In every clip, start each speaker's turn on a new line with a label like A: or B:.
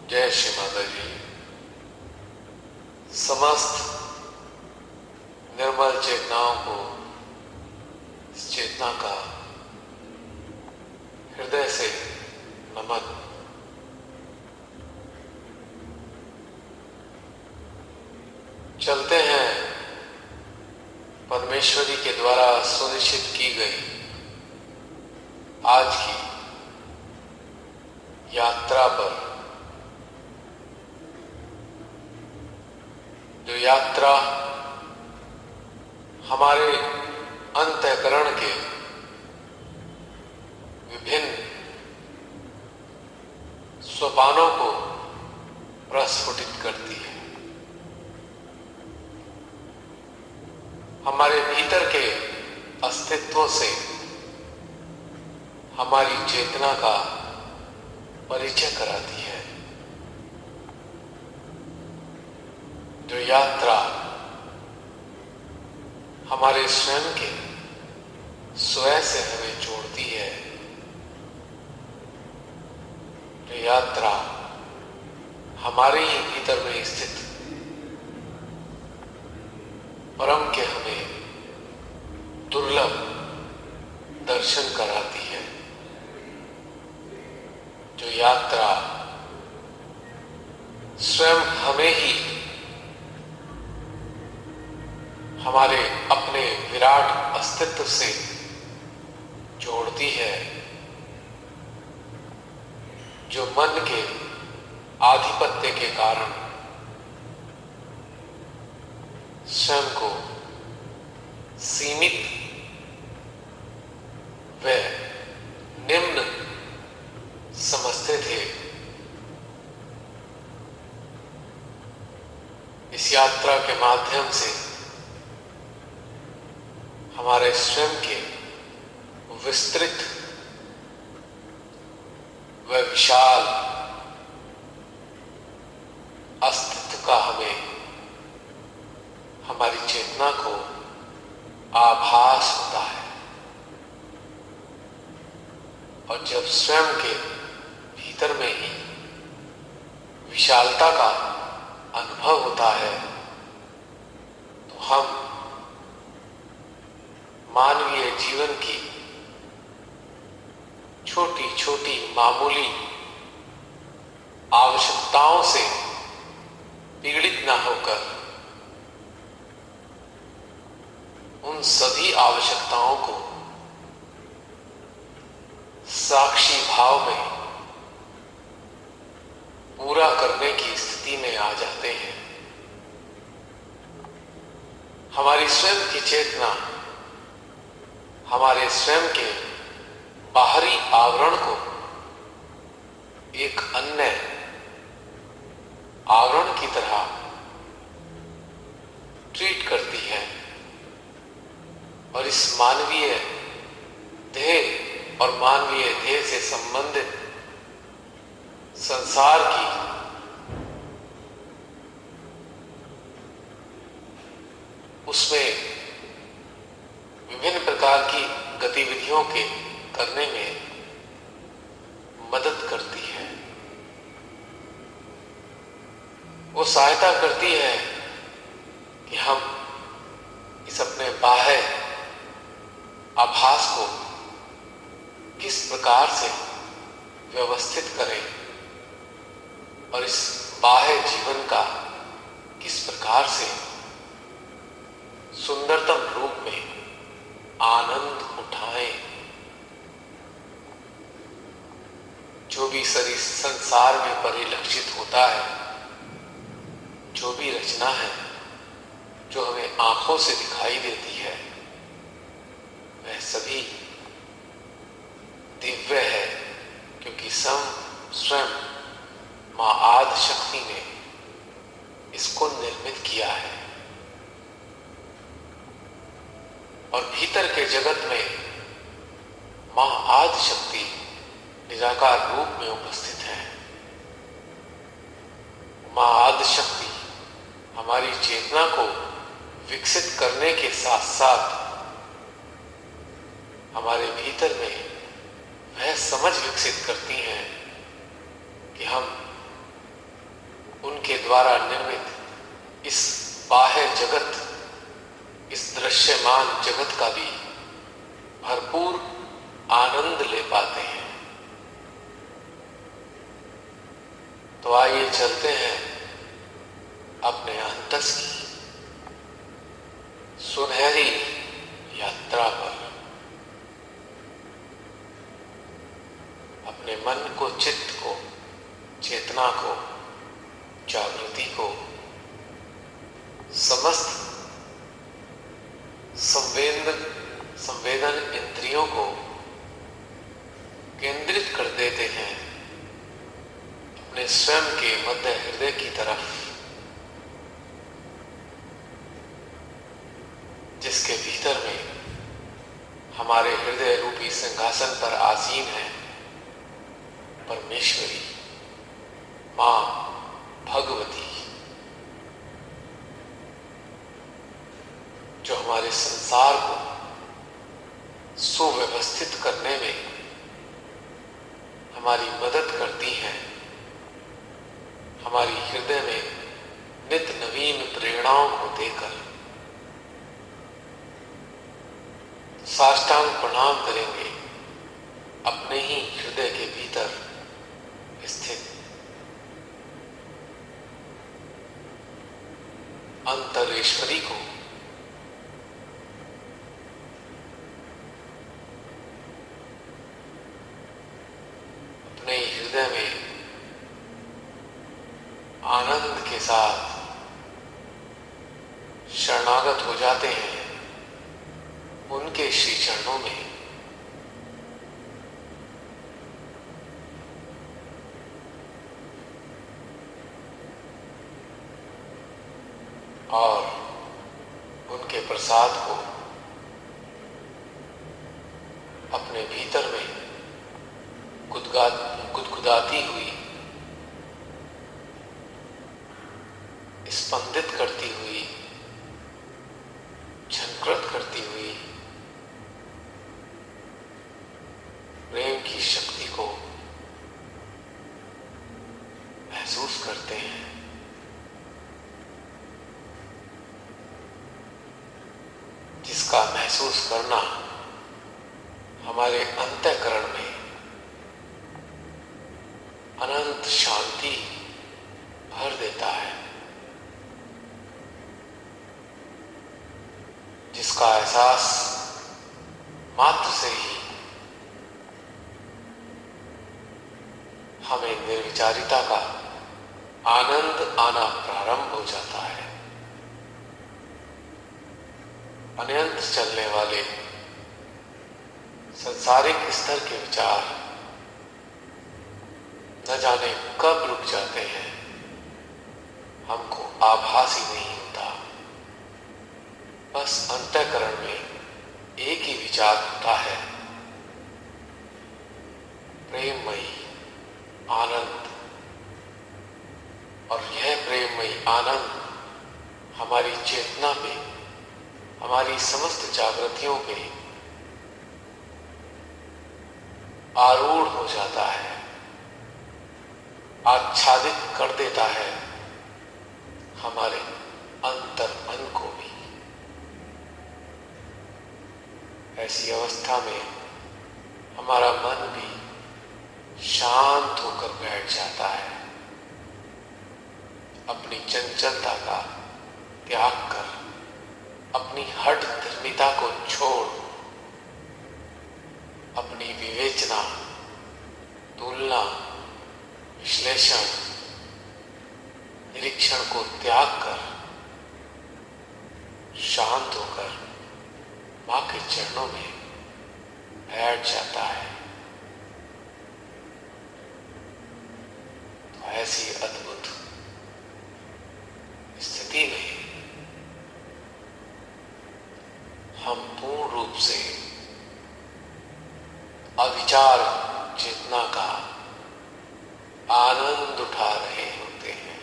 A: जय श्री माता जी। समस्त निर्मल चेतनाओं को इस चेतना का हृदय से नमन। चलते हैं परमेश्वरी के द्वारा सुनिश्चित की गई आज की यात्रा पर, जो यात्रा हमारे अंतःकरण के विभिन्न सोपानों को प्रस्फुटित करती है। हमारे भीतर के अस्तित्व से हमारी चेतना का परिचय कराती है। जो यात्रा हमारे स्वयं के स्वयं से हमें जोड़ती है, जो यात्रा हमारे ही भीतर में स्थित परम के हमें दुर्लभ दर्शन कराती है। जो यात्रा स्वयं हमें ही हमारे अपने विराट अस्तित्व से जोड़ती है, जो मन के आधिपत्य के कारण स्वयं को सीमित व निम्न समझते थे, इस यात्रा के माध्यम से हमारे स्वयं के विस्तृत व विशाल अस्तित्व का हमारी चेतना को आभास होता है। और जब स्वयं के भीतर में ही विशालता का अनुभव होता है तो हम मानवीय जीवन की छोटी छोटी मामूली आवश्यकताओं से पीड़ित न होकर उन सभी आवश्यकताओं को साक्षी भाव में पूरा करने की स्थिति में आ जाते हैं। हमारी स्वयं की चेतना हमारे स्वयं के बाहरी आवरण को एक अन्य आवरण की तरह ट्रीट करती है और इस मानवीय देह और मानवीय देह से संबंधित संसार की उसमें विभिन्न प्रकार की गतिविधियों के करने में मदद करती है। वो सहायता करती है कि हम इस अपने बाह्य आभास को किस प्रकार से व्यवस्थित करें और इस बाह्य जीवन का किस प्रकार से सुंदरतम रूप में आनंद उठाएं। जो भी शरीर संसार में परिलक्षित होता है, जो भी रचना है जो हमें आंखों से दिखाई देती है, वह सभी दिव्य है, क्योंकि स्वयं मां आदि शक्ति ने इसको निर्मित किया है। और भीतर के जगत में मां आदि शक्ति निराकार रूप में उपस्थित है। मां आदि शक्ति हमारी चेतना को विकसित करने के साथ साथ हमारे भीतर में वह समझ विकसित करती हैं कि हम उनके द्वारा निर्मित इस बाह्य जगत, इस दृश्यमान जगत का भी भरपूर आनंद ले पाते हैं। तो आइए चलते हैं अपने अंतस की सुनहरी यात्रा पर। अपने मन को, चित्त को, चेतना को, जागृति को, समस्त संवेदन इंद्रियों को केंद्रित कर देते हैं अपने स्वयं के मध्य हृदय की तरफ, जिसके भीतर में हमारे हृदय रूपी सिंहासन पर आसीन है परमेश्वरी मां भगवती, जो हमारे संसार को सुव्यवस्थित करने में हमारी मदद करती हैं, हमारी हृदय में नित नवीन प्रेरणाओं को देकर। साष्टांग प्रणाम करेंगे अपने ही हृदय के भीतर स्थित अंतरेश्वरी को। अपने हृदय में आनंद के साथ शरणागत हो जाते हैं उनके श्री चरणों में। और उनके प्रसाद को अपने अपने भीतर में गुदगुदाती हुई, स्पंदित करती हुई, झंकृत करती हुई प्रेम की शक्ति को महसूस करते हैं। जिसका महसूस करना हमारे अंतःकरण में अनंत शांति भर देता है, जिसका एहसास मात्र से ही हमें निर्विचारिता का आनंद आना प्रारंभ हो जाता है। अनंत चलने वाले संसारिक स्तर के विचार न जाने कब रुक जाते हैं, हमको आभास ही नहीं होता। बस अंतःकरण में एक ही विचार होता है, प्रेममयी आनंद। और यह प्रेममयी आनंद हमारी चेतना पे, हमारी समस्त जागृतियों पे आरूढ़ हो जाता है, आच्छादित कर देता है हमारे अंतर मन को भी। ऐसी अवस्था में हमारा मन भी शांत होकर बैठ जाता है, अपनी चंचलता का त्याग कर, अपनी हठ धर्मिता को छोड़, अपनी विवेचना, तुलना, विश्लेषण, निरीक्षण को त्याग कर शांत होकर मां के चरणों में बैठ जाता है। तो ऐसी अद्भुत स्थिति में हम पूर्ण रूप से अविचार चेतना का आनंद उठा रहे होते हैं।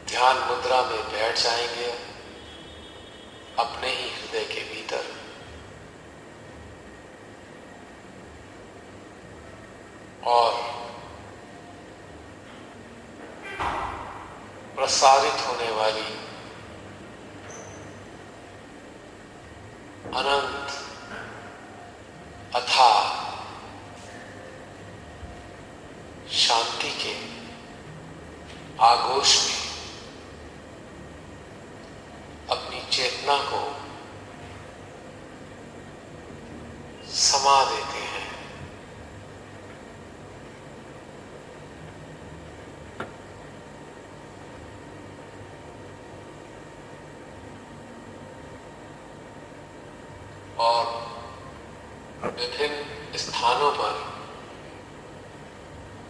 A: ध्यान मुद्रा में बैठ जाएंगे अपने ही हृदय के भीतर। और प्रसारित होने वाली अनंत अथाह शांति के आगोश में अपनी चेतना को समा देते हैं। और विभिन्न स्थानों पर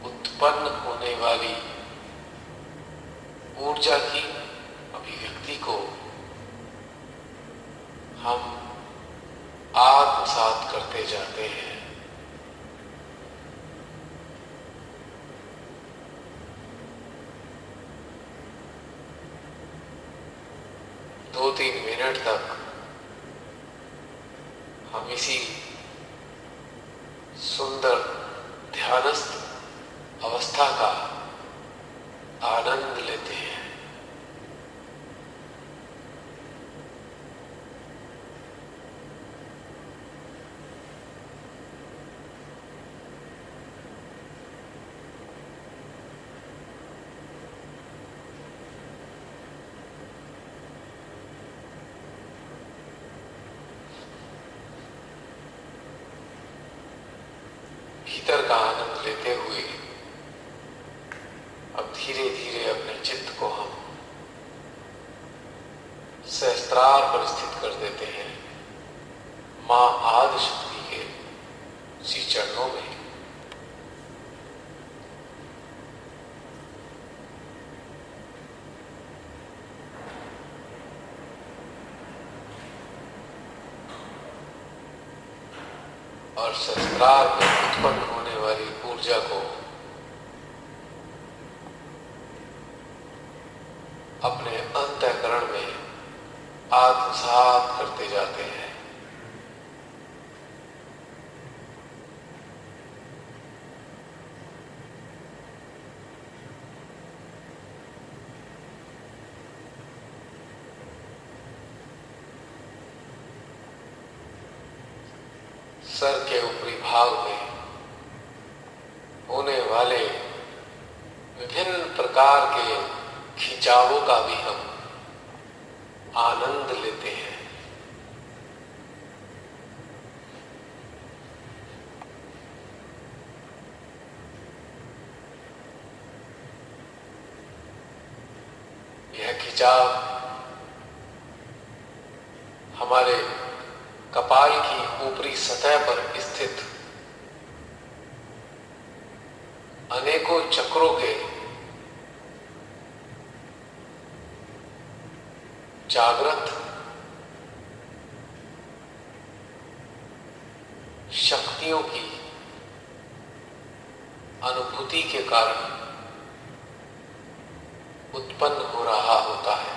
A: उत्पन्न होने वाली ऊर्जा की अभिव्यक्ति को हम आत्मसात करते जाते हैं। दो तीन मिनट तक हम इसी सुंदर ध्यानस्थ अवस्था का आनंद लेते हैं। भीतर का आनंद लेते हुए अब धीरे धीरे अपने चित्त को हम सहस्त्रार पर स्थित कर देते हैं, मां आदि शक्ति के श्री चरणों में। और सहस्त्रार में उत्पन्न होने वाली ऊर्जा को अपने अंतःकरण में आत्मसात करते जाते हैं। सर के ऊपरी भाग में होने वाले विभिन्न प्रकार के खिंचावों का भी हम आनंद लेते हैं। यह खिंचाव हमारे कपाल की ऊपरी सतह पर स्थित अनेकों चक्रों के जागृत शक्तियों की अनुभूति के कारण उत्पन्न हो रहा होता है।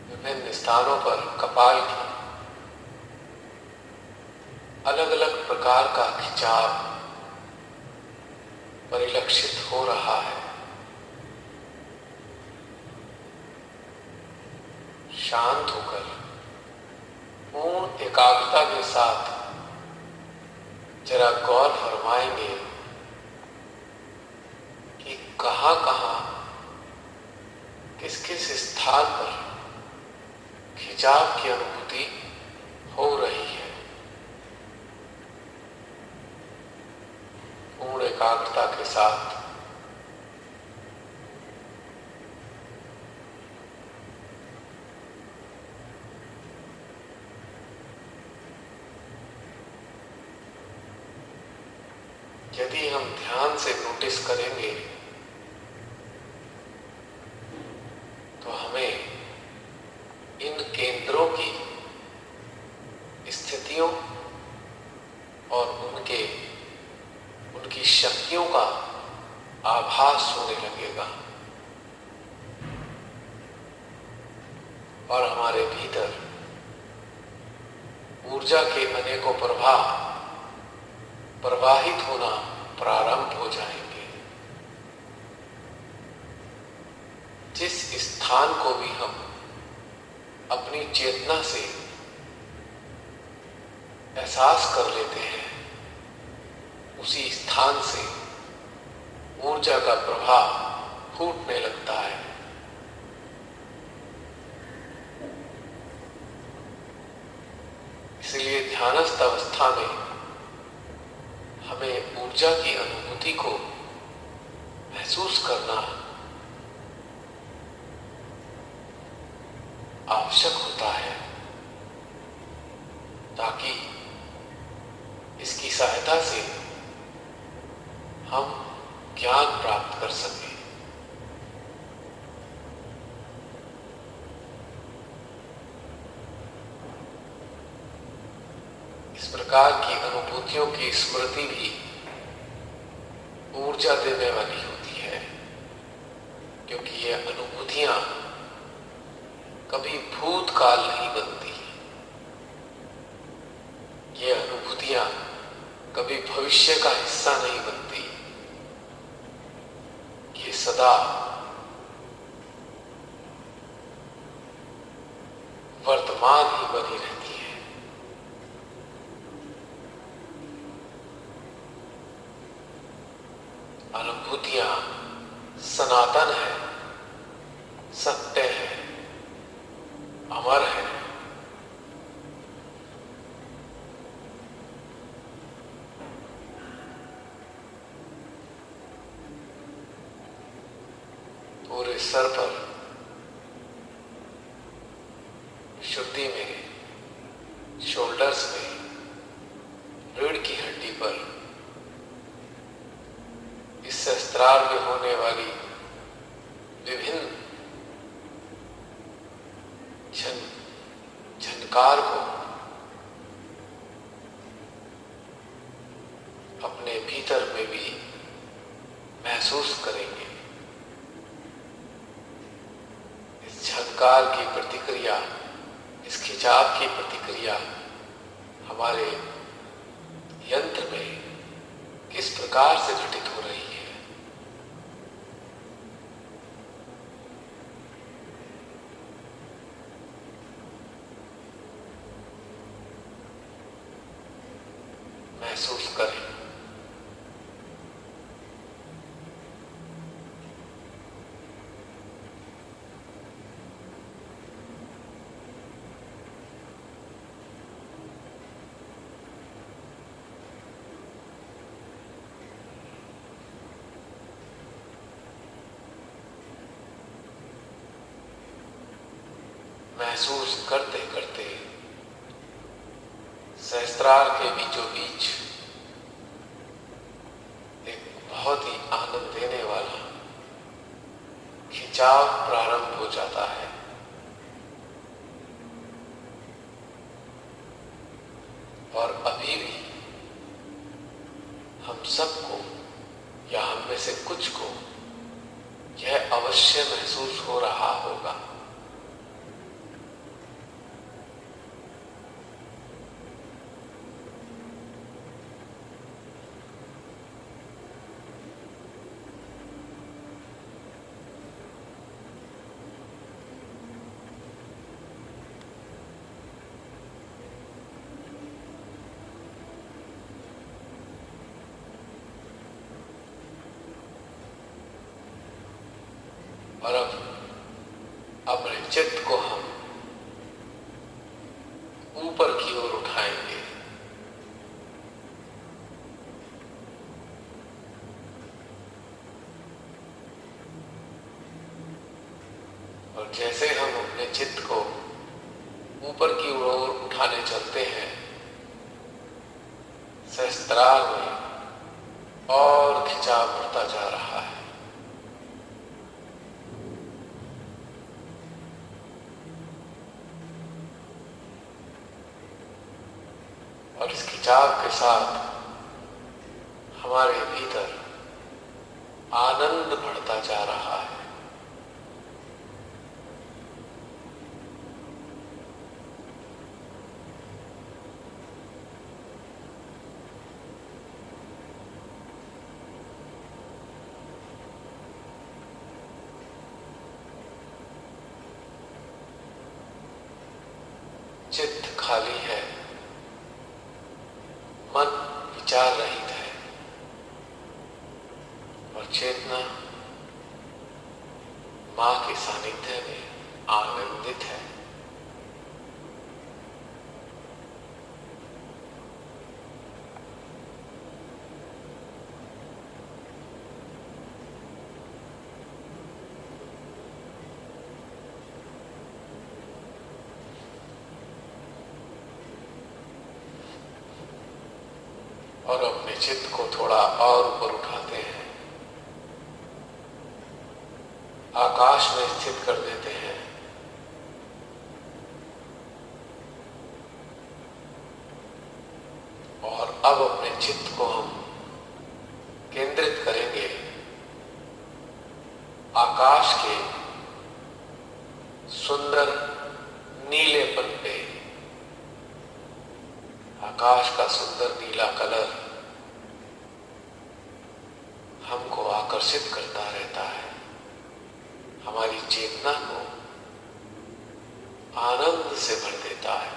A: विभिन्न स्थानों पर कपाल की अलग अलग प्रकार का खिंचाव परिलक्षित हो रहा है। शांत होकर पूर्ण एकाग्रता के साथ जरा गौर फरमाएंगे कि कहां कहां किस किस स्थान पर खिंचाव की अनुभूति हो रही है। पूर्ण एकाग्रता के साथ यदि हम ध्यान से नोटिस करेंगे तो हमें इन केंद्रों की स्थितियों और उनकी शक्तियों का आभास होने लगेगा और हमारे भीतर ऊर्जा के अनेकों प्रवाह प्रवाहित होना प्रारंभ हो जाएंगे। जिस स्थान को भी हम अपनी चेतना से एहसास कर लेते हैं उसी स्थान से ऊर्जा का प्रवाह फूटने लगता है। इसलिए ध्यानस्थ अवस्था में हमें ऊर्जा की अनुभूति को महसूस करना आवश्यक होता है ताकि इसकी सहायता से हम ज्ञान प्राप्त कर सकें। इस प्रकार की अनुभूतियों की स्मृति भी ऊर्जा देने वाली होती है, क्योंकि ये अनुभूतियां कभी भूतकाल नहीं बनती। ये अनुभूतियां कभी भविष्य का हिस्सा नहीं बनती। ये सदा वर्तमान ही बनी रहती है। अनुभूतियां सनातन है, सत्य है, अमर है। पूरे सर पर शुद्धि में, शोल्डर्स में, रीढ़ की हड्डी पर इस इस अस्त्राल में होने वाली विभिन्न झनकार को अपने भीतर में भी महसूस करेंगे। इस झनकार की प्रतिक्रिया, इस खिंचाव की प्रतिक्रिया हमारे यंत्र में किस प्रकार से घटित हो रही है। महसूस करें। महसूस करते करते सहस्त्रार के बीचों बीच एक बहुत ही आनंद देने वाला खिंचाव प्रारंभ हो जाता है। और अभी भी हम सबको या हम में से कुछ को यह अवश्य महसूस हो रहा होगा और अब अपने चित्त को हम ऊपर की ओर उठाएंगे। और जैसे हम अपने चित्त को ऊपर की ओर उठाने चलते हैं, सहस्त्रार में और खिंचाव बढ़ता जा रहा है। और इस खिंचाव के साथ हमारे भीतर आनंद बढ़ता जा रहा है। चित्त खाली है, मन विचार रहित है और चेतना मां के सानिध्य में आनंदित है। और अपने चित्त को थोड़ा और ऊपर उठाते हैं, आकाश में स्थित कर देते हैं। और अब अपने चित्त को हम केंद्रित करेंगे आकाश के सुंदर नीलेपन पे। आकाश का सुंदर नीला कलर हमको आकर्षित करता रहता है, हमारी चेतना को आनंद से भर देता है।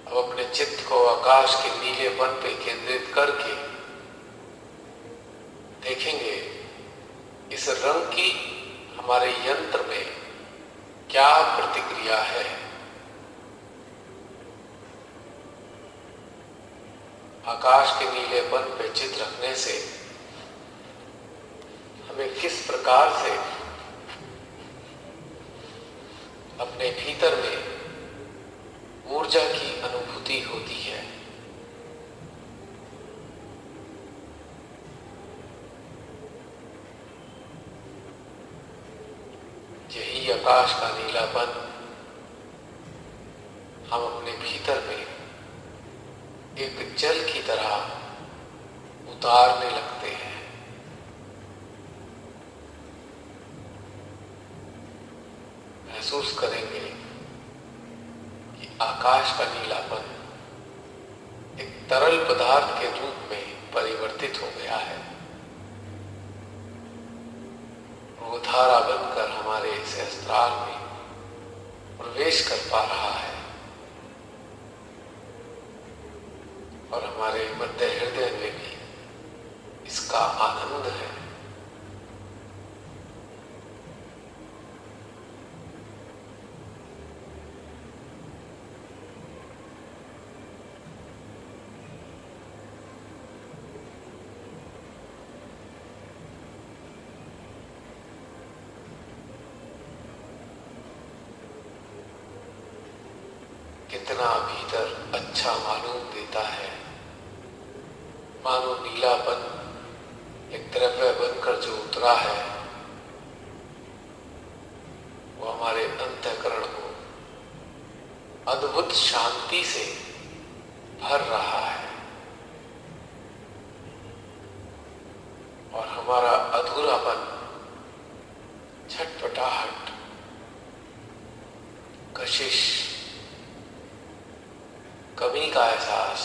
A: अब अपने चित्त को आकाश के नीलेपन पे केंद्रित करके देखेंगे इस रंग की हमारे यंत्र में क्या प्रतिक्रिया है। आकाश के नीलेपन पे चित्त रखने से हमें किस प्रकार से अपने भीतर में ऊर्जा की अनुभूति होती है। वही आकाश का नीलापन हम अपने भीतर में एक जल की तरह उतारने लगते हैं। महसूस करेंगे कि आकाश का नीलापन एक तरल पदार्थ के रूप में परिवर्तित हो गया है। वो धारा बनकर हमारे सहस्त्रार में प्रवेश कर पा रहा है और हमारे मध्य हृदय में भी इसका आनंद है। कितना भीतर अच्छा मालूम देता है, मानो नीलापन एक द्रव्य बनकर जो उतरा है वो हमारे अंतःकरण को अद्भुत शांति से भर रहा है और हमारा अधूरापन, छटपटाहट, कशिश, कमी का एहसास,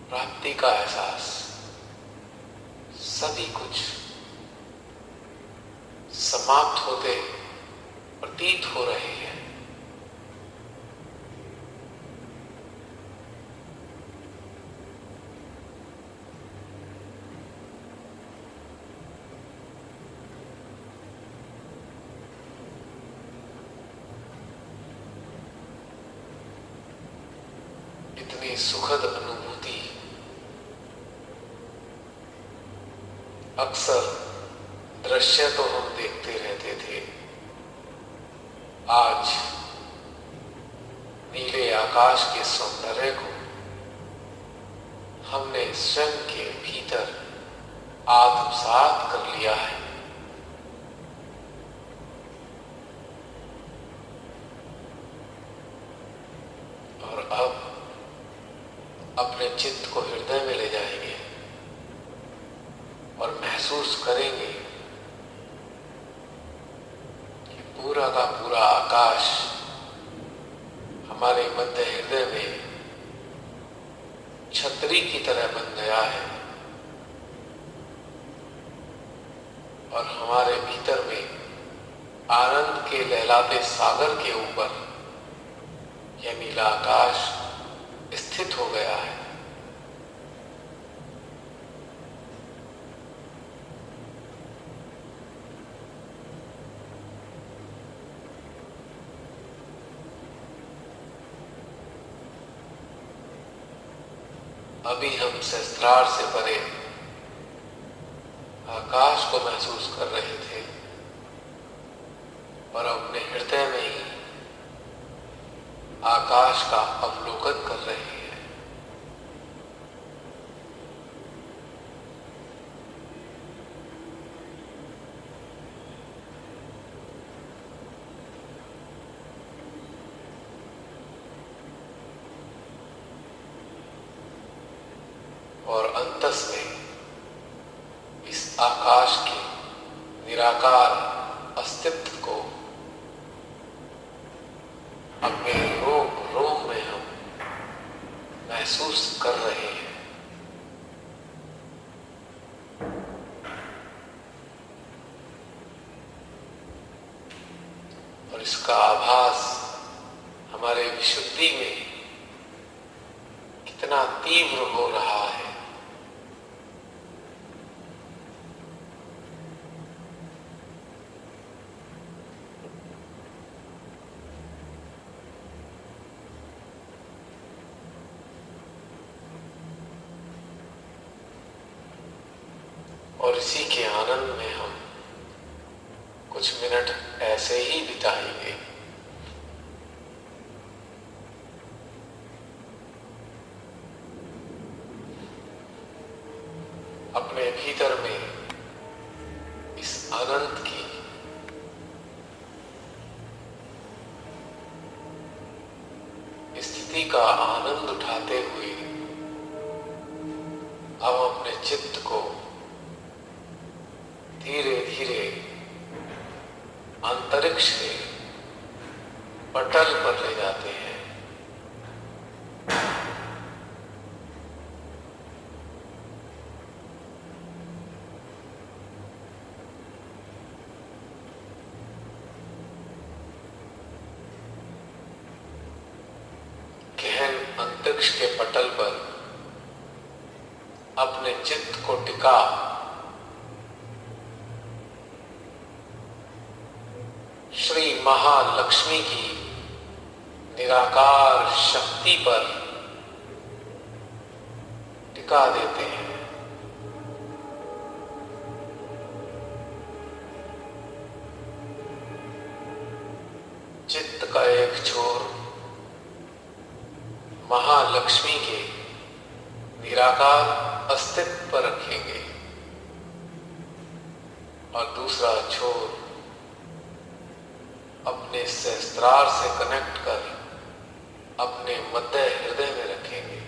A: प्राप्ति का एहसास, सभी कुछ समाप्त होते प्रतीत हो रहे हैं। इतनी सुखद अनुभूति अक्सर दृश्य तो हम देखते रहते थे, आज नीले आकाश के सौंदर्य को हमने स्वयं के भीतर आत्मसात कर लिया है। और अब अपने चित्त को हृदय में ले जाएंगे और महसूस करेंगे कि पूरा का पूरा आकाश हमारे मध्य हृदय में छतरी की तरह बन गया है और हमारे भीतर में आनंद के लहलाते सागर के ऊपर यह नीला आकाश स्थित हो गया है। अभी हम सहस्त्रार से परे आकाश को महसूस कर रहे थे और अपने हृदय में ही आकाश का अवलोकन कर रहे हैं। और अंतस में इस आकाश के निराकार अस्तित्व को अपने रोम रोम में हम महसूस कर रहे हैं। और इसका आभास हमारे विशुद्धि में कितना तीव्र हो रहा है। और इसी के आनंद में हम कुछ मिनट ऐसे ही बिताएंगे। अपने भीतर में इस आनंद की आनंद उठाते हुए हम अपने चित्त को धीरे धीरे अंतरिक्ष के पटल पर ले जाते हैं। गहन अंतरिक्ष के पटल पर अपने चित्त को टिका श्री महालक्ष्मी की निराकार शक्ति पर टिका देते हैं। चित्त का एक छोर महालक्ष्मी के निराकार अस्तित्व पर रखेंगे और दूसरा छोर अपने सहस्त्रार से कनेक्ट कर अपने मध्य हृदय में रखेंगे।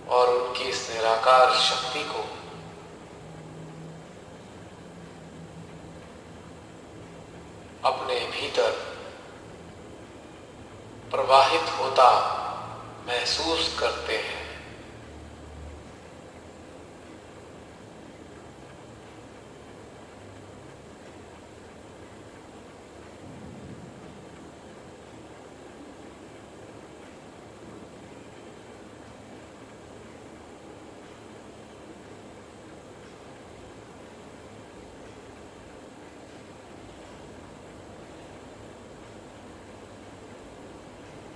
A: और उनकी इस निराकार शक्ति को अपने भीतर प्रवाहित होता महसूस करते हैं।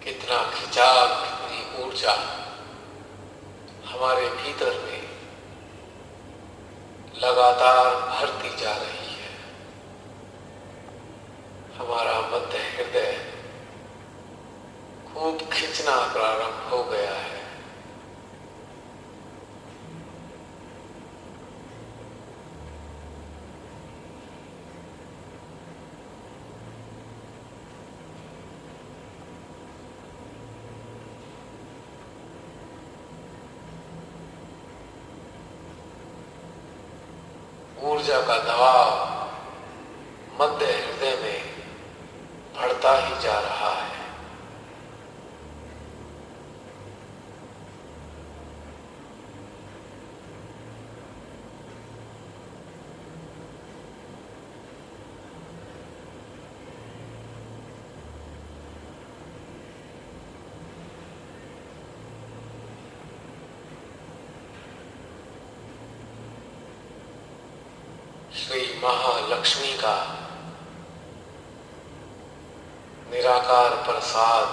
A: कितना खिंचाव, कितनी ऊर्जा हमारे भीतर में लगातार भरती जा रही है। हमारा मध्य हृदय खूब खिंचना प्रारंभ हो गया है। ऊर्जा का दबाव मध्य हृदय में बढ़ता ही जा रहा है। श्री महालक्ष्मी का निराकार प्रसाद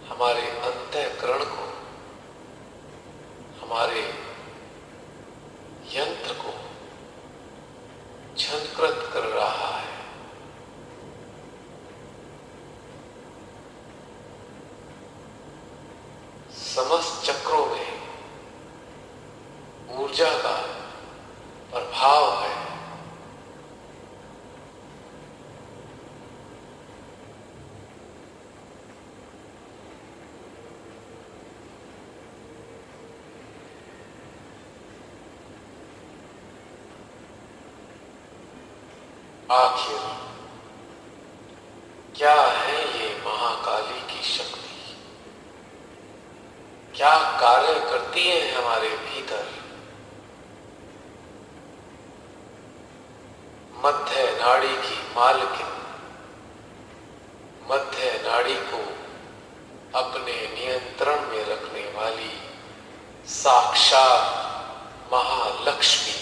A: हमारे अंतःकरण को, हमारे यंत्र को झंकृत कर रहा है। समस्त चक्रों में ऊर्जा का प्रभाव है। आखिर क्या है ये महाकाली की शक्ति? क्या कार्य करती है हमारे भीतर? मध्य नाड़ी की मालकिन मध्य नाड़ी को अपने नियंत्रण में रखने वाली साक्षात महालक्ष्मी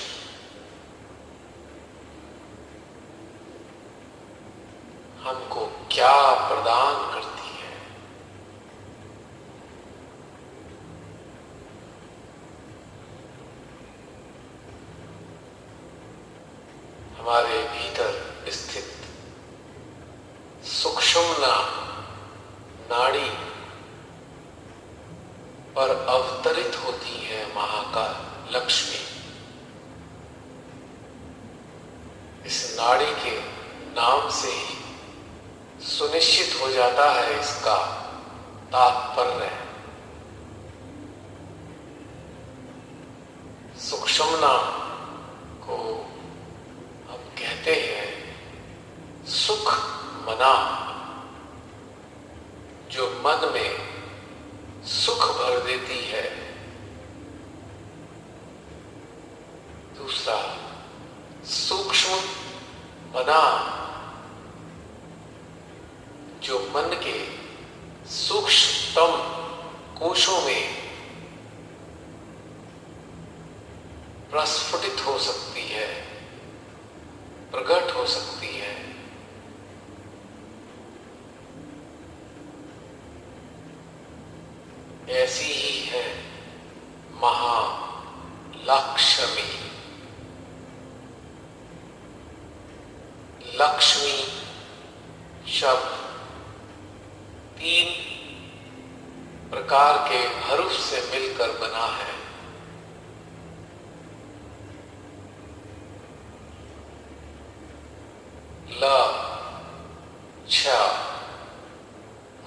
A: हमको क्या प्रदान करती है? हमारे भीतर स्थित सुषुम्ना नाड़ी पर अवतरित होती है महाकाल लक्ष्मी। जाता है इसका तात्पर्य। सुषुम्ना को हम कहते हैं सुख मना, जो मन में सुख भर देती है। दूसरा सूक्ष्म मना, जो मन के सूक्ष्मतम कोशों में प्रस्फुटित हो सकती है, प्रकट हो सकती है। ऐसी ही है महालक्ष्मी। लक्ष्मी शब्द 3 प्रकार के हरूफ से मिलकर बना है। ल, छ,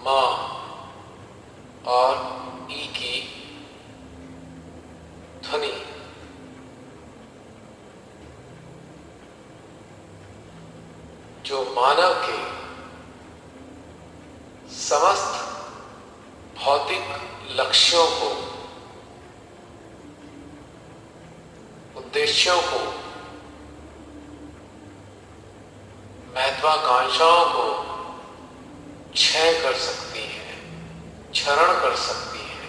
A: म और ई की ध्वनि जो मानव के समस्त भौतिक लक्ष्यों को, उद्देश्यों को, महत्वाकांक्षाओं को क्षय कर सकती है, क्षरण कर सकती है।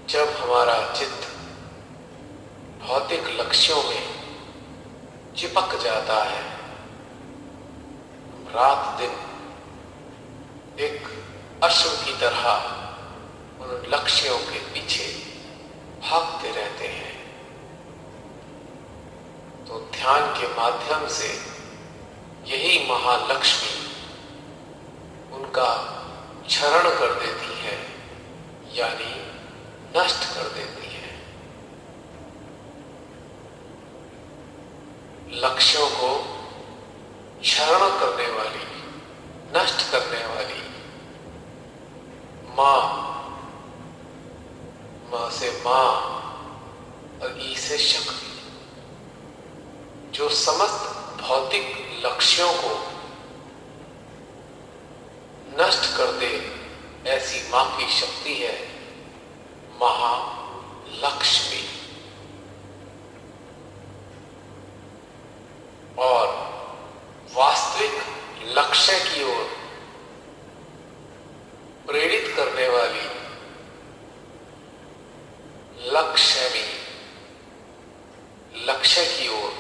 A: जब हमारा चित्त भौतिक लक्ष्यों में चिपक जाता है, रात दिन एक अश्व की तरह उन लक्ष्यों के पीछे भागते रहते हैं, तो ध्यान के माध्यम से यही महालक्ष्मी उनका क्षरण कर देती है, यानी नष्ट कर देती है। लक्ष्यों को क्षरण करने वाली, नष्ट करने वाली मां, मां से मां और ई से शक्ति, जो समस्त भौतिक लक्ष्यों को नष्ट कर दे, ऐसी मां की शक्ति है महालक्ष्मी। और वास्तविक लक्ष्य की ओर प्रेरित करने वाली लक्ष्मी, लक्ष्य की ओर,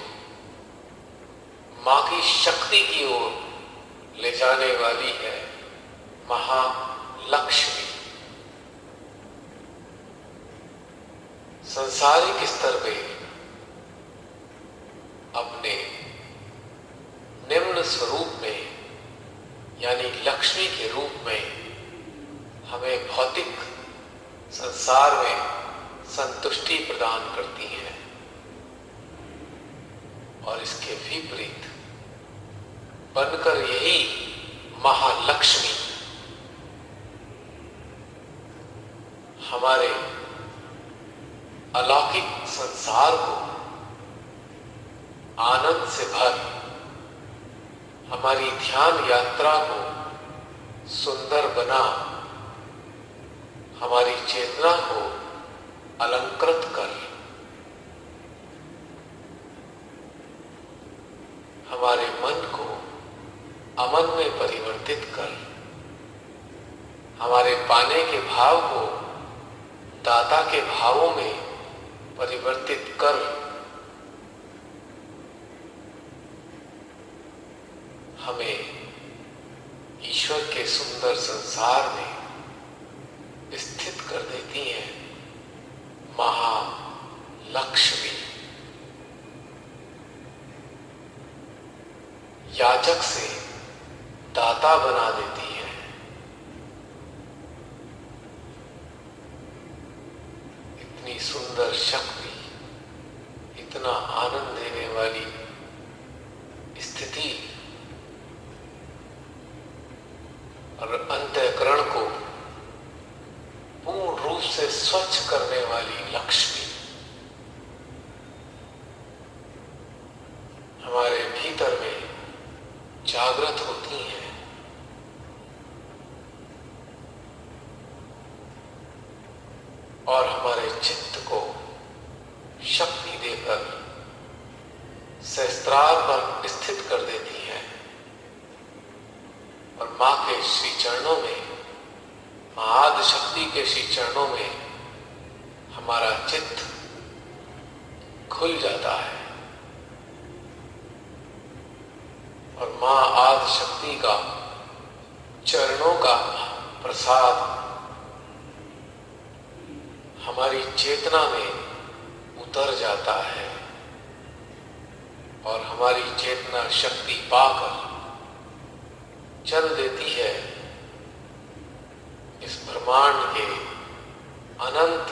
A: मां की शक्ति की ओर ले जाने वाली है महालक्ष्मी। सांसारिक स्तर पे अपने निम्न स्वरूप में, यानी लक्ष्मी के रूप में, हमें भौतिक संसार में संतुष्टि प्रदान करती है। और इसके विपरीत बनकर यही महालक्ष्मी हमारे अलौकिक संसार को आनंद से भर, हमारी ध्यान यात्रा को सुंदर बना, हमारी चेतना को अलंकृत कर, हमारे मन को अमन में परिवर्तित कर, हमारे पाने के भाव को दाता के भावों में परिवर्तित कर, हमें ईश्वर के सुंदर संसार में स्थित कर देती है महालक्ष्मी। याचक से दाता बना देती है। इतनी सुंदर शक्ति, इतना आनंद देने वाली स्थिति और अंतःकरण को पूर्ण रूप से स्वच्छ करने वाली लक्ष्मी हमारे भीतर में जागृत होती हैं और हमारे चित्त को शक्ति देकर सहस्त्रार पर स्थित कर देती है और मां के श्री चरणों में, मां आदि शक्ति के श्री चरणों में हमारा चित्त खुल जाता है और मां आदि शक्ति का चरणों का प्रसाद हमारी चेतना में उतर जाता है और हमारी चेतना शक्ति पाकर चल देती है इस ब्रह्मांड के अनंत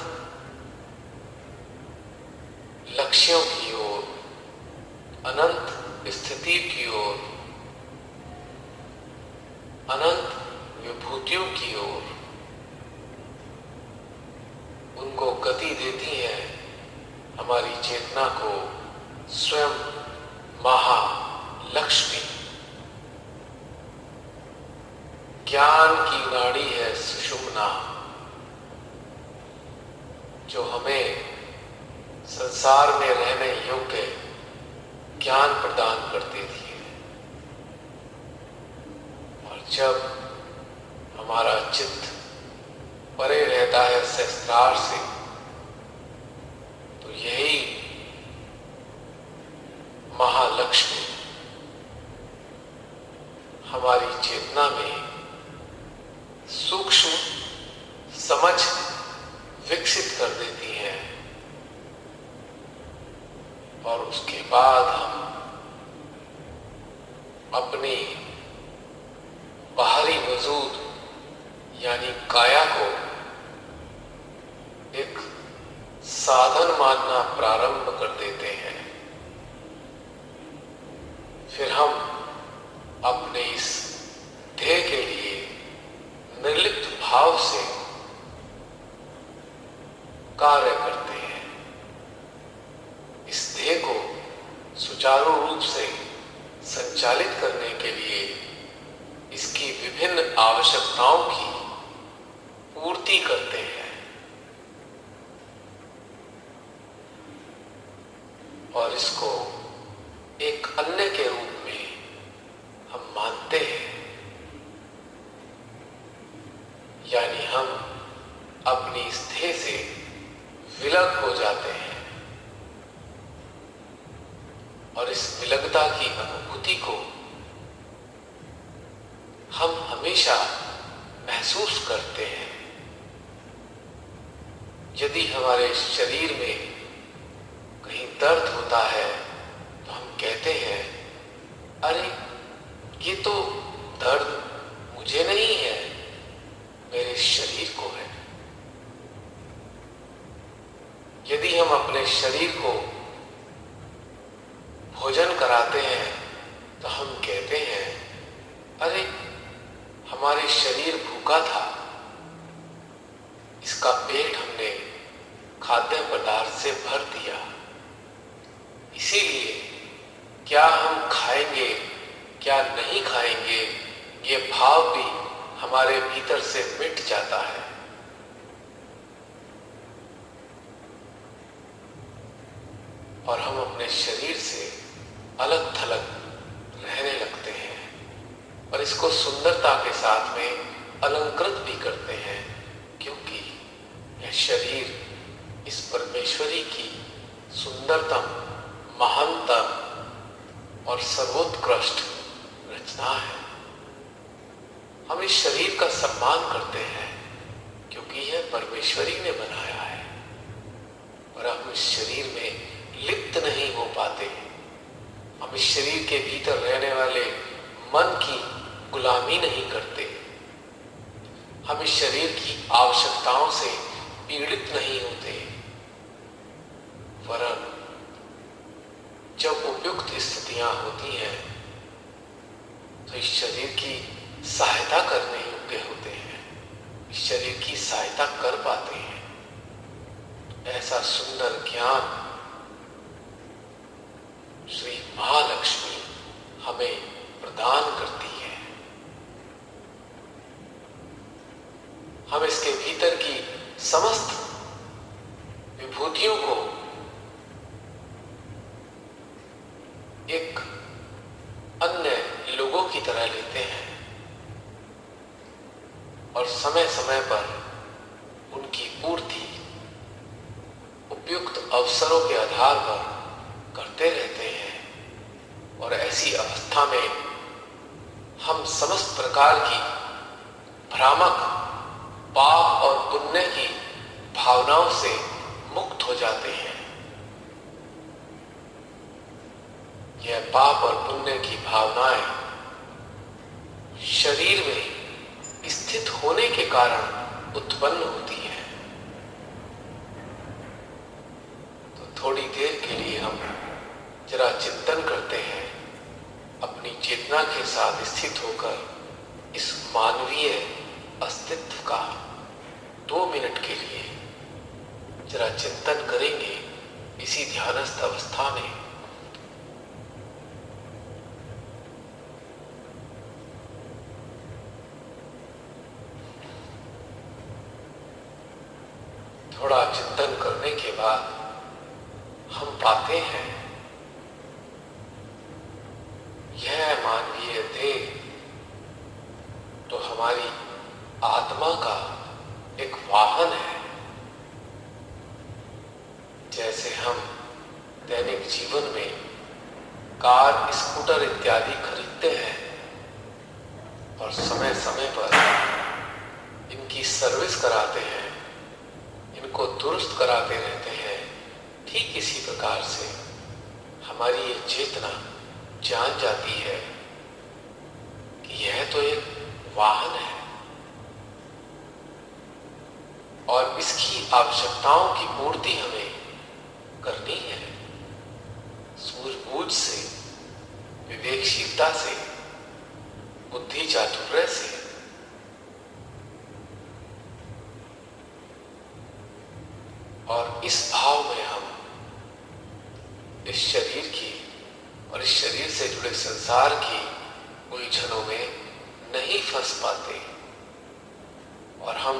A: लक्ष्यों की ओर, अनंत स्थिति की ओर, अनंत विभूतियों की ओर उनको गति देती है। हमारी चेतना को स्वयं महालक्ष्मी, ज्ञान की नाड़ी है सुषुम्ना, जो हमें संसार में रहने योग्य ज्ञान प्रदान कर देती है। और जब हमारा चित्त परे रहता है सहस्त्रार से, तो यही महालक्ष्मी हमारी चेतना में सूक्ष्म समझ विकसित कर देती है और उसके बाद हम अपनी बाहरी वजूद यानी काया को एक साधन मानना प्रारंभ कर देते हैं। फिर हम अपने इस ध्येय के लिए निर्लिप्त भाव से कार्य करते हैं। इस ध्येय को सुचारू रूप से संचालित करने के लिए इसकी विभिन्न आवश्यकताओं की पूर्ति करते हैं और इसको एक अन्य के रूप में हम मानते हैं, यानी हम अपनी इस ध्येय से विलग हो जाते हैं और इस विलगता की अनुभूति को हम हमेशा महसूस करते हैं। यदि हमारे शरीर में कहीं दर्द होता है तो हम कहते हैं, अरे ये तो दर्द मुझे नहीं है, मेरे शरीर को है। यदि हम अपने शरीर को भोजन कराते हैं तो हम कहते हैं, अरे हमारे शरीर भूखा था, इसका पेट हमने खाद्य पदार्थ से भर दिया, इसीलिए क्या हम खाएंगे क्या नहीं खाएंगे ये भाव भी हमारे भीतर से मिट जाता है। और हम अपने शरीर से अलग थलग रहने लगते हैं और इसको सुंदरता के साथ में अलंकृत भी करते हैं, क्योंकि यह शरीर इस परमेश्वरी की सुंदरतम, महानतम और सर्वोत्कृष्ट रचना है। हम इस शरीर का सम्मान करते हैं क्योंकि यह परमेश्वरी ने बनाया है और हम इस शरीर में लिप्त नहीं हो पाते। हम इस शरीर के भीतर रहने वाले मन की गुलामी नहीं करते। हम इस शरीर की आवश्यकताओं से पीड़ित नहीं होते, वरन जब उपयुक्त स्थितियां होती हैं तो इस शरीर की सहायता करने शरीर की सहायता कर पाते हैं। ऐसा सुंदर ज्ञान श्री महालक्ष्मी हमें प्रदान करती है। हम इसके भीतर की समस्त विभूतियों को एक अन्य लोगों की तरह लेते हैं और समय समय पर उनकी पूर्ति उपयुक्त अवसरों के आधार पर करते रहते हैं। और ऐसी अवस्था में हम समस्त प्रकार की भ्रामक पाप और पुण्य की भावनाओं से मुक्त हो जाते हैं। यह पाप और पुण्य की भावनाएं शरीर में स्थित होने के कारण उत्पन्न होती है। तो थोड़ी देर के लिए हम जरा चिंतन करते हैं, अपनी चेतना के साथ स्थित होकर इस मानवीय अस्तित्व का 2 मिनट के लिए जरा चिंतन करेंगे इसी ध्यानस्थ अवस्था में। थोड़ा चिंतन करने के बाद हम पाते हैं यह मानवीय देह तो हमारी आत्मा का एक वाहन है। जैसे हम दैनिक जीवन में कार, स्कूटर इत्यादि खरीदते हैं और समय समय पर इनकी सर्विस कराते हैं, इनको दुरुस्त कराते रहते हैं, ठीक इसी प्रकार से हमारी ये चेतना जान जाती है कि यह तो एक वाहन है और इसकी आवश्यकताओं की पूर्ति हमें करनी है। सूझबूझ से, विवेकशीलता से, बुद्धि चातुर्य से। और इस भाव में हम इस शरीर की और इस शरीर से जुड़े संसार की उलझनों में नहीं फंस पाते और हम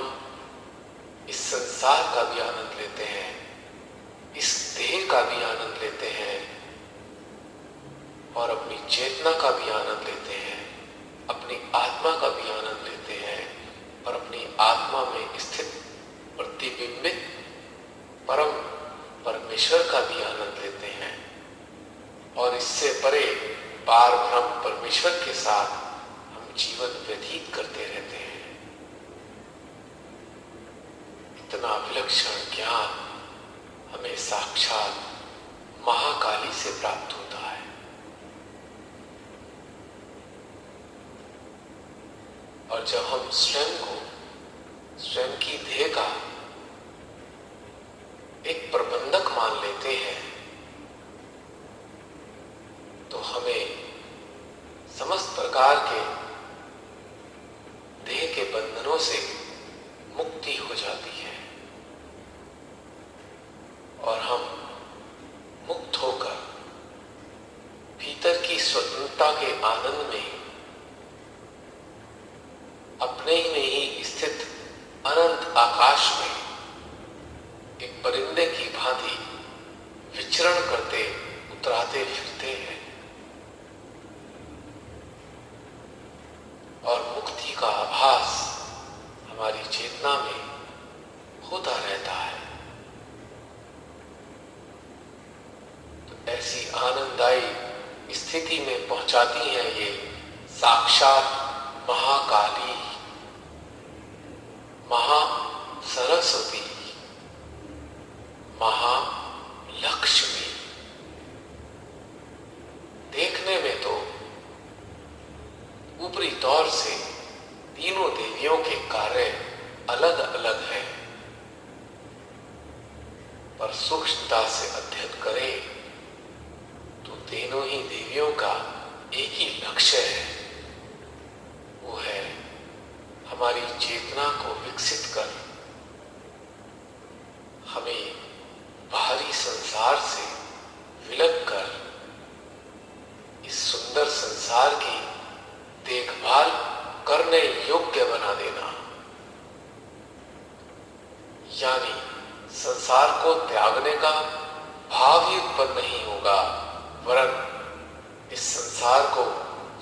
A: इस संसार का भी आनंद लेते हैं, इस देह का भी आनंद लेते हैं और अपनी चेतना का भी आनंद लेते हैं, अपनी आत्मा का भी आनंद लेते हैं और अपनी आत्मा में स्थित प्रतिबिंबित परम परमेश्वर का भी आनंद लेते हैं और इससे परे पार ब्रह्म परमेश्वर के साथ हम जीवन व्यतीत करते रहते हैं। इतना विलक्षण ज्ञान हमें साक्षात महाकाली से प्राप्त होता है। और जब हम स्वयं को, स्वयं की देह का एक प्रबंधक मान लेते हैं तो हमें समस्त प्रकार के देह के बंधनों से मुक्ति हो जाती है और हम मुक्त होकर भीतर की स्वतंत्रता के आनंद में अपने ही में ही स्थित अनंत आकाश में एक परिंदे की भांति विचरण करते, उतराते फिरते हैं और मुक्ति का आभास हमारी चेतना में होता रहता है। तो ऐसी आनंददायी स्थिति में पहुंचाती है ये साक्षात महाकाली, महासरस्वती, महालक्ष्मी। देखने में तो ऊपरी तौर से तीनों देवियों के कार्य अलग अलग हैं, पर सूक्ष्मता से अध्ययन करें तो तीनों ही देवियों का एक ही लक्ष्य है, वो है हमारी चेतना को विकसित कर हमें बाहरी संसार से विलग कर इस सुंदर संसार की देखभाल करने योग्य बना देना, यानी संसार को त्यागने का भाव ही उत्पन्न नहीं होगा, वरन इस संसार को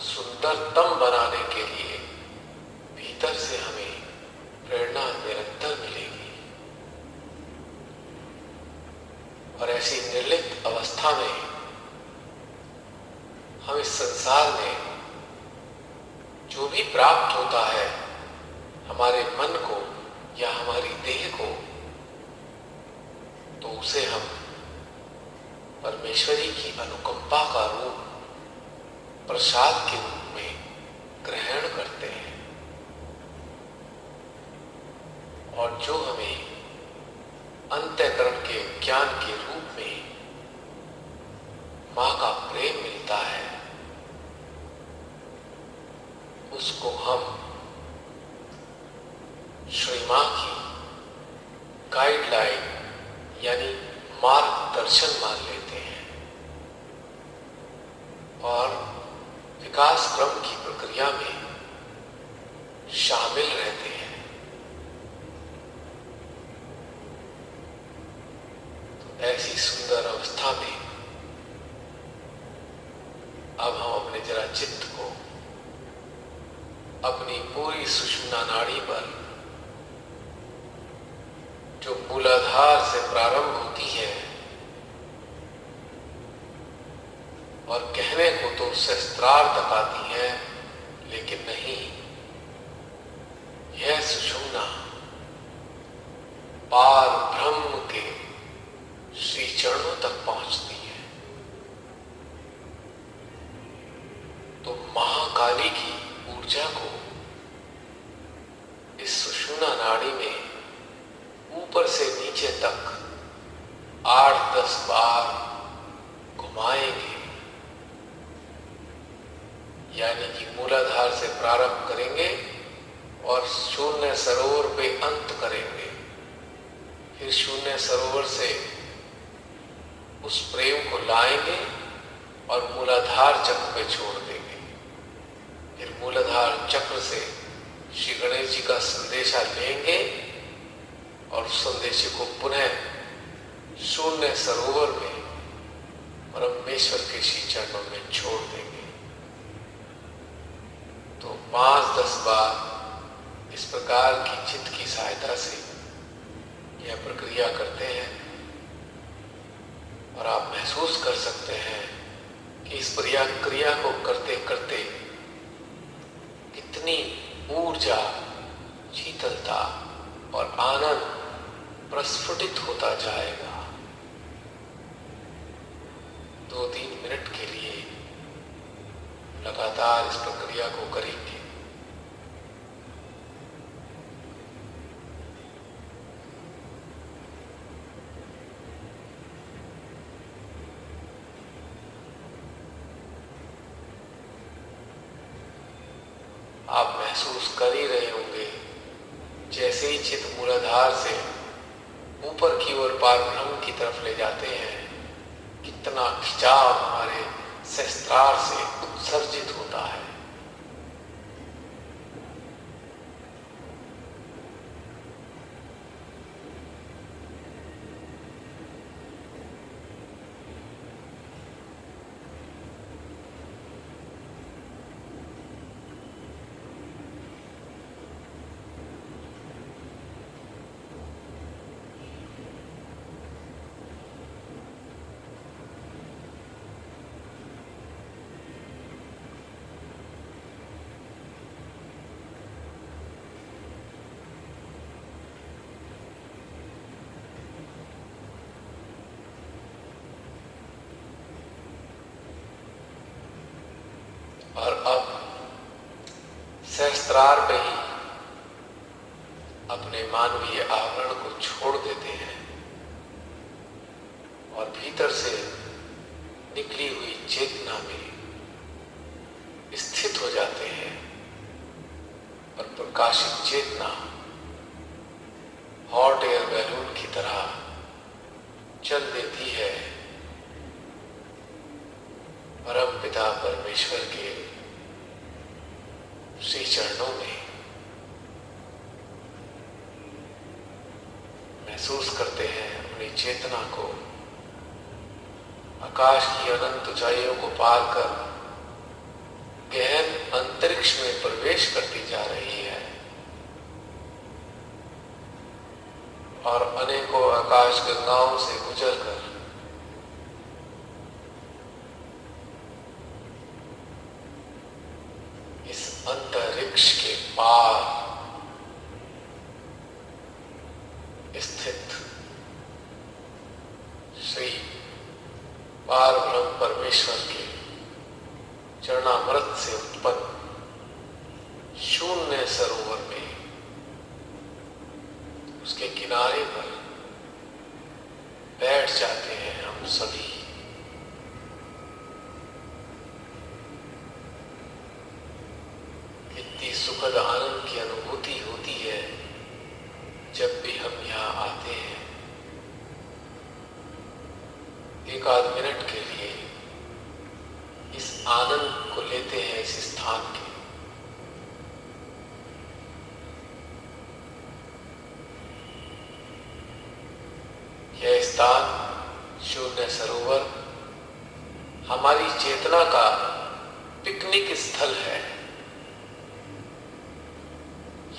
A: सुंदरतम बनाने के लिए भीतर से हमें प्रेरणा निरंतर मिलेगी। और ऐसी निर्लिप्त अवस्था में हम इस संसार में जो भी प्राप्त होता है हमारे मन को या हमारी देह को, तो उसे हम परमेश्वरी की अनुकंपा का रूप प्रसाद के रूप में ग्रहण करते हैं। और जो हमें अंतःकरण के ज्ञान के रूप में मां का प्रेम मिलता है, उसको हम श्री मां की गाइडलाइन यानी मार्गदर्शन मान लेते हैं और विकास क्रम की प्रक्रिया में शामिल रहते हैं। तो ऐसी सुंदर अवस्था में अब हम अपने जरा चित्त को अपनी पूरी सुषुम्ना नाड़ी पर, जो मूलाधार से प्रारंभ होती है और कहने को तो सहस्त्रार तक आती है, लेकिन नहीं, यह सुषुम्ना पार ब्रह्म के श्री चरणों तक पहुंचती है। तो महाकाली की ऊर्जा को इस सुषुम्ना नाड़ी में ऊपर से नीचे तक 8-10 बार घुमाएंगे, यानी कि मूलाधार से प्रारंभ करेंगे और शून्य सरोवर पे अंत करेंगे, फिर शून्य सरोवर से उस प्रेम को लाएंगे और मूलाधार चक्र पे छोड़ देंगे, फिर मूलाधार चक्र से श्री गणेश जी का संदेशा लेंगे और उस संदेश को पुनः शून्य सरोवर में परमेश्वर के श्री चरणों में छोड़ देंगे। तो 5-10 बार इस प्रकार की चित्त की सहायता से यह प्रक्रिया करते हैं और आप महसूस कर सकते हैं कि इस क्रिया को करते करते कितनी ऊर्जा, शीतलता और आनंद प्रस्फुटित होता जाएगा। 2-3 मिनट के लिए लगातार इस प्रक्रिया को करेंगे। आप महसूस कर ही रहे होंगे, जैसे ही चित्त मूलाधार से ऊपर की ओर पार ब्रह्म की तरफ ले जाते हैं, कितना खिंचाव हमारे सहस्त्रार से उत्सर्जित होता है। और अब सहस्त्रार पे ही अपने मानवीय आवरण को छोड़ देते हैं और भीतर से निकली हुई चेतना में स्थित हो जाते हैं। और प्रकाशित चेतना हॉट एयर बैलून की तरह चल देती है परम पिता परमेश्वर के श्री चरणों में। महसूस करते हैं अपनी चेतना को आकाश की अनंत ऊंचाइयों को पार कर गहन अंतरिक्ष में प्रवेश करती जा रही है और अनेकों आकाश गंगाओं से गुजरकर इस अंतरिक्ष के पार स्थित श्री पार ब्रह्म परमेश्वर के चरणामृत से उत्पन्न शून्य सरोवर में उसके किनारे पर बैठ जाते हैं हम सभी। कितनी सुखद आनंद की अनुभूति होती है जब भी हम यहाँ आते हैं। एक आध मिनट के लिए इस आनंद को लेते हैं इस स्थान के। यह स्थान शून्य सरोवर हमारी चेतना का पिकनिक स्थल है।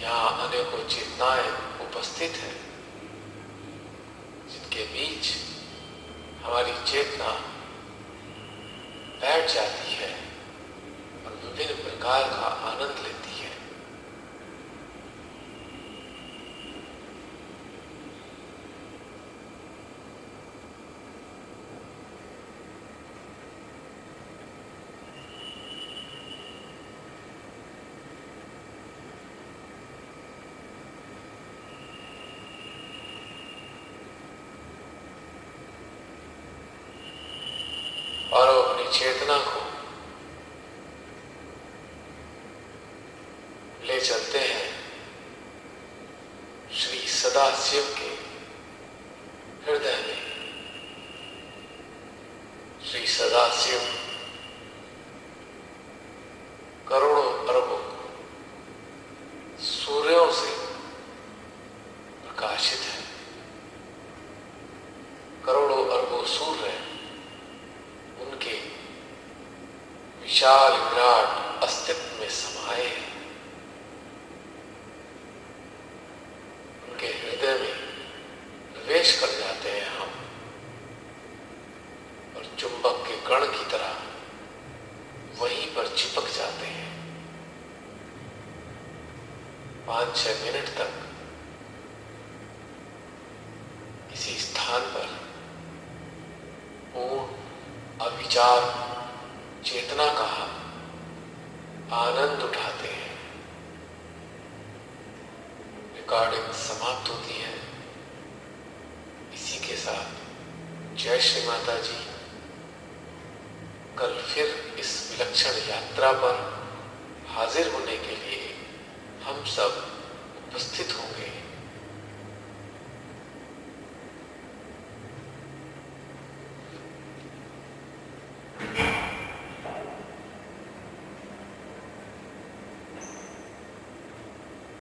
A: यहाँ अनेकों चेतनाएं उपस्थित हैं जिनके बीच हमारी चेतना बैठ जाती है और विभिन्न प्रकार का आनंद लेती है। और वो अपनी चेतना को ले चलते हैं श्री सदाशिव के हृदय में। श्री सदाशिव करोड़ों अरबों सूर्यों से प्रकाशित है। करोड़ों अरबों सूर्य उनके विशाल विराट अस्तित्व में समाये हैं। उनके हृदय में प्रवेश कर जाते हैं हम और चुंबक के कण की तरह वहीं पर चिपक जाते हैं। 5-6 मिनट तक इसी स्थान पर पूर्ण अविचार चेतना का आनंद उठाते हैं। रिकॉर्डिंग समाप्त होती है। इसी के साथ जय श्री माता जी। कल फिर इस विलक्षण यात्रा पर हाजिर होने के लिए हम सब उपस्थित होंगे।